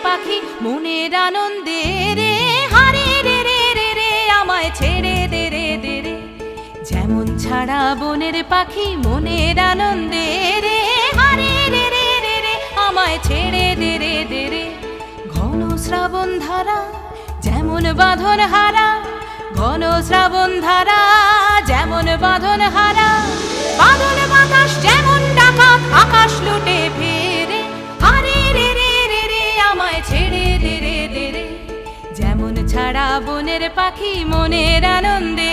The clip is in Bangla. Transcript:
পাখি মনের আনন্দে রে, হারে রে রে রে রে আমায় ছেড়ে দে রে দে রে। যেমন ছাড়া বনের পাখি মনের আনন্দে রে, হারে রে রে রে রে আমায় ছেড়ে দে রে দে রে। ঘন শ্রাবণ ধারা যেমন বাঁধন হারা, ঘন শ্রাবণ ধারা যেমন বাঁধন হারা, বাদল বাতাস যেমন ডাকাত আকাশ লুটে ফেরে, হারে রে রে রে রে আমায় ছেড়ে দে রে দে রে। যেমন ছাড়া বনের পাখি মনের আনন্দে